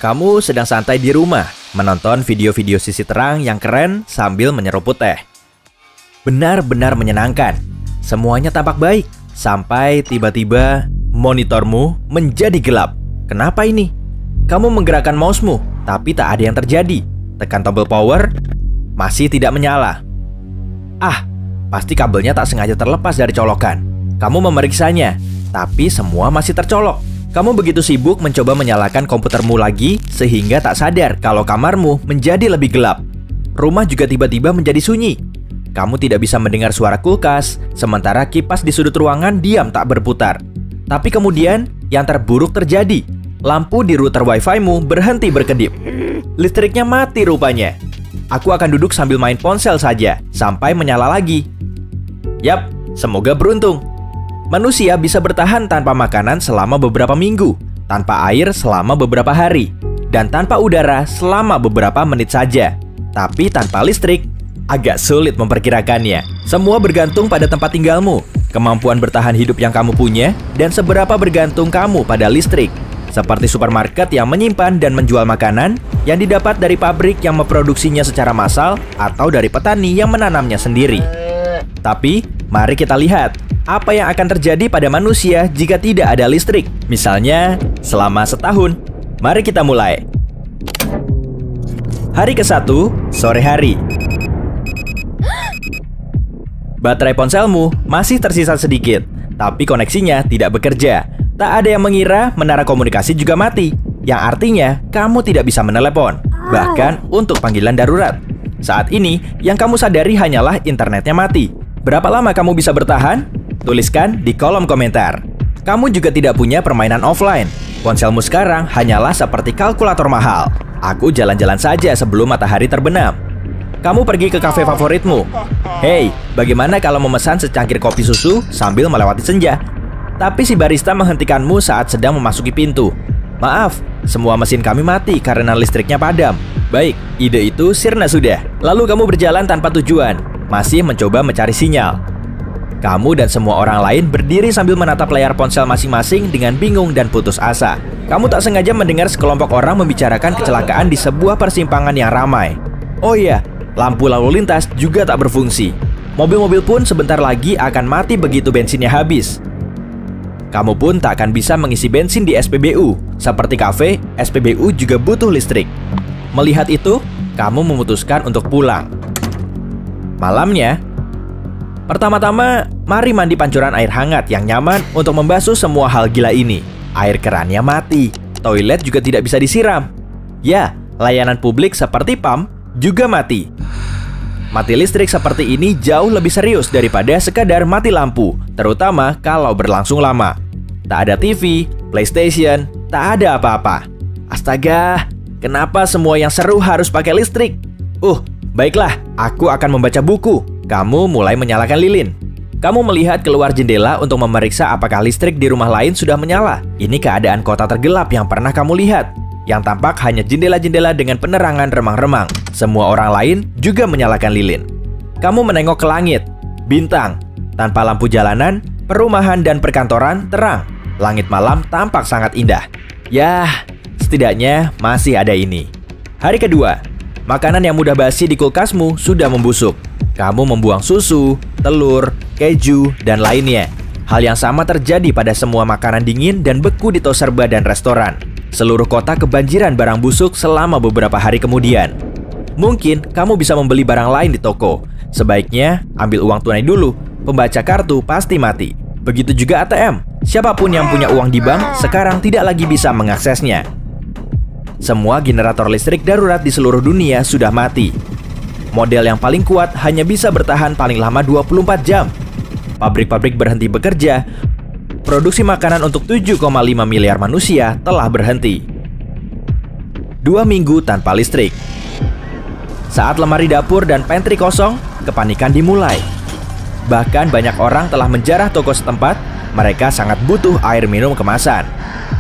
Kamu sedang santai di rumah, menonton video-video sisi terang yang keren sambil menyeruput teh. Benar-benar menyenangkan. Semuanya tampak baik, sampai tiba-tiba monitormu menjadi gelap. Kenapa ini? Kamu menggerakkan mouse-mu, tapi tak ada yang terjadi. Tekan tombol power, masih tidak menyala. Pasti kabelnya tak sengaja terlepas dari colokan. Kamu memeriksanya, tapi semua masih tercolok. Kamu begitu sibuk mencoba menyalakan komputermu lagi, sehingga tak sadar kalau kamarmu menjadi lebih gelap. Rumah juga tiba-tiba menjadi sunyi. Kamu tidak bisa mendengar suara kulkas, sementara kipas di sudut ruangan diam tak berputar. Tapi kemudian, yang terburuk terjadi. Lampu di router wifi-mu berhenti berkedip. Listriknya mati rupanya. Aku akan duduk sambil main ponsel saja, sampai menyala lagi. Yap, semoga beruntung. Manusia bisa bertahan tanpa makanan selama beberapa minggu, tanpa air selama beberapa hari, dan tanpa udara selama beberapa menit saja. Tapi tanpa listrik, agak sulit memperkirakannya. Semua bergantung pada tempat tinggalmu, kemampuan bertahan hidup yang kamu punya, dan seberapa bergantung kamu pada listrik. Seperti supermarket yang menyimpan dan menjual makanan yang didapat dari pabrik yang memproduksinya secara massal atau dari petani yang menanamnya sendiri. Tapi, mari kita lihat apa yang akan terjadi pada manusia jika tidak ada listrik. Misalnya, selama setahun. Mari kita mulai. Hari ke-1, sore hari. Baterai ponselmu masih tersisa sedikit, tapi koneksinya tidak bekerja. Tak ada yang mengira menara komunikasi juga mati, yang artinya kamu tidak bisa menelepon, bahkan untuk panggilan darurat. Saat ini, yang kamu sadari hanyalah internetnya mati. Berapa lama kamu bisa bertahan? Tuliskan di kolom komentar. Kamu juga tidak punya permainan offline. Ponselmu sekarang hanyalah seperti kalkulator mahal. Aku jalan-jalan saja sebelum matahari terbenam. Kamu pergi ke kafe favoritmu. Hei, bagaimana kalau memesan secangkir kopi susu sambil melewati senja? Tapi si barista menghentikanmu saat sedang memasuki pintu. Maaf, semua mesin kami mati karena listriknya padam. Baik, ide itu sirna sudah. Lalu kamu berjalan tanpa tujuan, masih mencoba mencari sinyal. Kamu dan semua orang lain berdiri sambil menatap layar ponsel masing-masing dengan bingung dan putus asa. Kamu tak sengaja mendengar sekelompok orang membicarakan kecelakaan di sebuah persimpangan yang ramai. Oh iya, lampu lalu lintas juga tak berfungsi. Mobil-mobil pun sebentar lagi akan mati begitu bensinnya habis. Kamu pun tak akan bisa mengisi bensin di SPBU. Seperti kafe, SPBU juga butuh listrik. Melihat itu, kamu memutuskan untuk pulang. Malamnya, pertama-tama, mari mandi pancuran air hangat yang nyaman untuk membasuh semua hal gila ini. Air kerannya mati, toilet juga tidak bisa disiram. Ya, layanan publik seperti PAM juga mati. Mati listrik seperti ini jauh lebih serius daripada sekadar mati lampu, terutama kalau berlangsung lama. Tak ada TV, PlayStation, tak ada apa-apa. Astaga, kenapa semua yang seru harus pakai listrik? Baiklah, aku akan membaca buku. Kamu mulai menyalakan lilin. Kamu melihat keluar jendela untuk memeriksa apakah listrik di rumah lain sudah menyala. Ini keadaan kota tergelap yang pernah kamu lihat. Yang tampak hanya jendela-jendela dengan penerangan remang-remang. Semua orang lain juga menyalakan lilin. Kamu menengok ke langit, bintang. Tanpa lampu jalanan, perumahan dan perkantoran terang. Langit malam tampak sangat indah. Yah, setidaknya masih ada ini. Hari kedua, makanan yang mudah basi di kulkasmu sudah membusuk. Kamu membuang susu, telur, keju, dan lainnya. Hal yang sama terjadi pada semua makanan dingin dan beku di toserba dan restoran. Seluruh kota kebanjiran barang busuk selama beberapa hari kemudian. Mungkin kamu bisa membeli barang lain di toko. Sebaiknya ambil uang tunai dulu. Pembaca kartu pasti mati. Begitu juga ATM. Siapapun yang punya uang di bank sekarang tidak lagi bisa mengaksesnya. Semua generator listrik darurat di seluruh dunia sudah mati. Model yang paling kuat hanya bisa bertahan paling lama 24 jam. Pabrik-pabrik berhenti bekerja. Produksi makanan untuk 7,5 miliar manusia telah berhenti. 2 minggu tanpa listrik. Saat lemari dapur dan pantry kosong, kepanikan dimulai. Bahkan banyak orang telah menjarah toko setempat. Mereka sangat butuh air minum kemasan.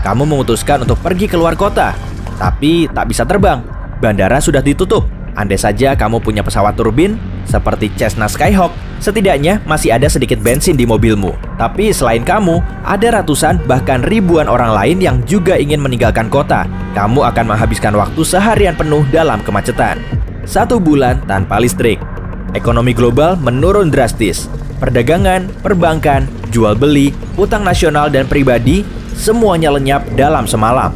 Kamu memutuskan untuk pergi keluar kota, tapi tak bisa terbang. Bandara sudah ditutup. Andai saja kamu punya pesawat turbin, seperti Cessna Skyhawk, setidaknya masih ada sedikit bensin di mobilmu. Tapi selain kamu, ada ratusan bahkan ribuan orang lain yang juga ingin meninggalkan kota. Kamu akan menghabiskan waktu seharian penuh dalam kemacetan. 1 bulan tanpa listrik. Ekonomi global menurun drastis. Perdagangan, perbankan, jual beli, utang nasional dan pribadi, semuanya lenyap dalam semalam.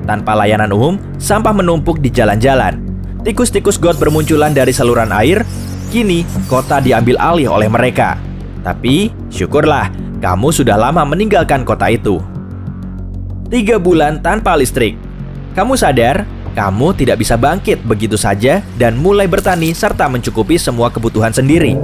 Tanpa layanan umum, sampah menumpuk di jalan-jalan. Tikus-tikus got bermunculan dari saluran air. Kini, kota diambil alih oleh mereka. Tapi, syukurlah, kamu sudah lama meninggalkan kota itu. 3 bulan tanpa listrik. Kamu sadar, kamu tidak bisa bangkit begitu saja dan mulai bertani serta mencukupi semua kebutuhan sendiri.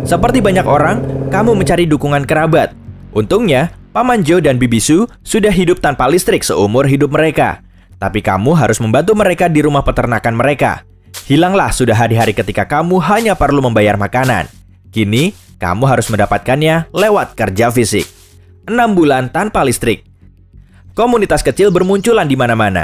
Seperti banyak orang, kamu mencari dukungan kerabat. Untungnya, Paman Joe dan Bibi Sue sudah hidup tanpa listrik seumur hidup mereka. Tapi kamu harus membantu mereka di rumah peternakan mereka. Hilanglah sudah hari-hari ketika kamu hanya perlu membayar makanan. Kini, kamu harus mendapatkannya lewat kerja fisik. 6 bulan tanpa listrik. Komunitas kecil bermunculan di mana-mana.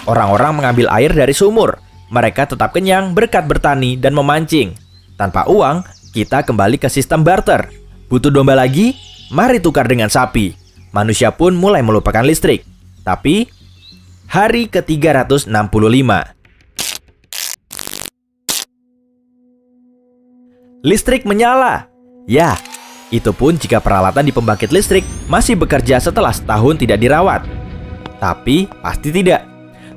Orang-orang mengambil air dari sumur. Mereka tetap kenyang berkat bertani dan memancing. Tanpa uang, kita kembali ke sistem barter. Butuh domba lagi? Mari tukar dengan sapi. Manusia pun mulai melupakan listrik. Tapi, hari ke-365. Listrik menyala. Ya, itu pun jika peralatan di pembangkit listrik masih bekerja setelah setahun tidak dirawat. Tapi, pasti tidak.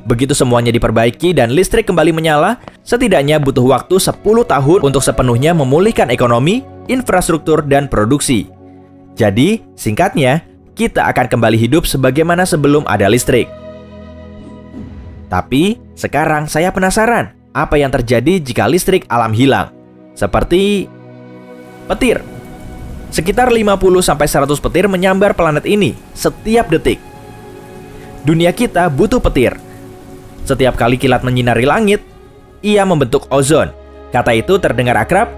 Begitu semuanya diperbaiki dan listrik kembali menyala, setidaknya butuh waktu 10 tahun untuk sepenuhnya memulihkan ekonomi, infrastruktur, dan produksi. Jadi, singkatnya, kita akan kembali hidup sebagaimana sebelum ada listrik. Tapi, sekarang saya penasaran, apa yang terjadi jika listrik alam hilang? Seperti petir. Sekitar 50-100 petir menyambar planet ini setiap detik. Dunia kita butuh petir. Setiap kali kilat menyinari langit, ia membentuk ozon. Kata itu terdengar akrab?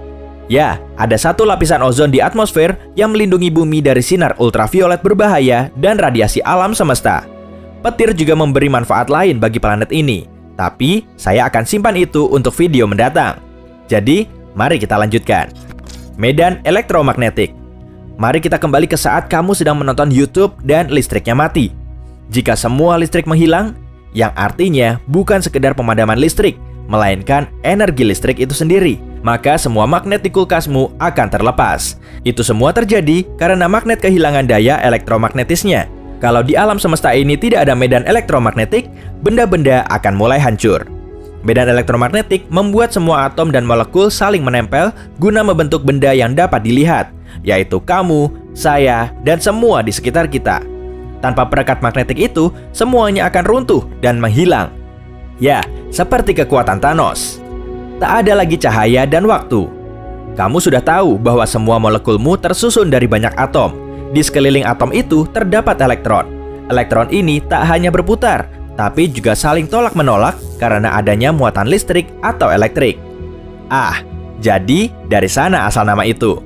Ya, ada satu lapisan ozon di atmosfer yang melindungi bumi dari sinar ultraviolet berbahaya dan radiasi alam semesta. Petir juga memberi manfaat lain bagi planet ini. Tapi, saya akan simpan itu untuk video mendatang. Jadi, mari kita lanjutkan. Medan elektromagnetik. Mari kita kembali ke saat kamu sedang menonton YouTube dan listriknya mati. Jika semua listrik menghilang, yang artinya bukan sekedar pemadaman listrik, melainkan energi listrik itu sendiri, maka semua magnet di kulkasmu akan terlepas. Itu semua terjadi karena magnet kehilangan daya elektromagnetisnya. Kalau di alam semesta ini tidak ada medan elektromagnetik, benda-benda akan mulai hancur. Medan elektromagnetik membuat semua atom dan molekul saling menempel guna membentuk benda yang dapat dilihat, yaitu kamu, saya, dan semua di sekitar kita. Tanpa perekat magnetik itu, semuanya akan runtuh dan menghilang. Ya, seperti kekuatan Thanos. Tak ada lagi cahaya dan waktu. Kamu sudah tahu bahwa semua molekulmu tersusun dari banyak atom. Di sekeliling atom itu terdapat elektron. Elektron ini tak hanya berputar, tapi juga saling tolak-menolak karena adanya muatan listrik atau elektrik. Jadi dari sana asal nama itu.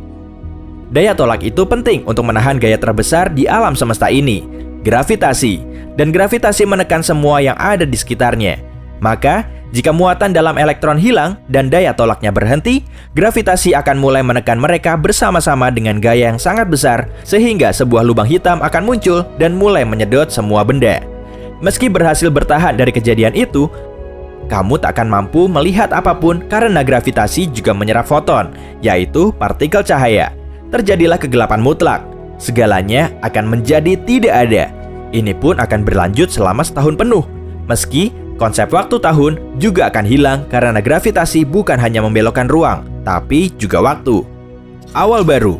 Daya tolak itu penting untuk menahan gaya terbesar di alam semesta ini, gravitasi. Dan gravitasi menekan semua yang ada di sekitarnya. Maka, jika muatan dalam elektron hilang dan daya tolaknya berhenti, gravitasi akan mulai menekan mereka bersama-sama dengan gaya yang sangat besar, sehingga sebuah lubang hitam akan muncul dan mulai menyedot semua benda. Meski berhasil bertahan dari kejadian itu, kamu tak akan mampu melihat apapun karena gravitasi juga menyerap foton, yaitu partikel cahaya. Terjadilah kegelapan mutlak. Segalanya akan menjadi tidak ada. Ini pun akan berlanjut selama setahun penuh. Meski konsep waktu tahun juga akan hilang karena gravitasi bukan hanya membelokkan ruang, tapi juga waktu. Awal baru.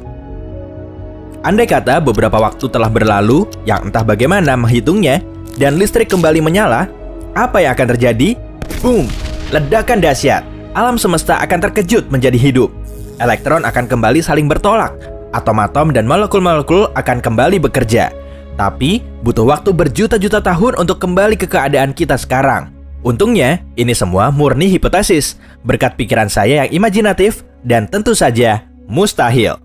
Andai kata beberapa waktu telah berlalu, yang entah bagaimana menghitungnya, dan listrik kembali menyala, apa yang akan terjadi? Boom! Ledakan dahsyat. Alam semesta akan terkejut menjadi hidup. Elektron akan kembali saling bertolak. Atom-atom dan molekul-molekul akan kembali bekerja. Tapi, butuh waktu berjuta-juta tahun untuk kembali ke keadaan kita sekarang. Untungnya, ini semua murni hipotesis, berkat pikiran saya yang imajinatif dan tentu saja mustahil.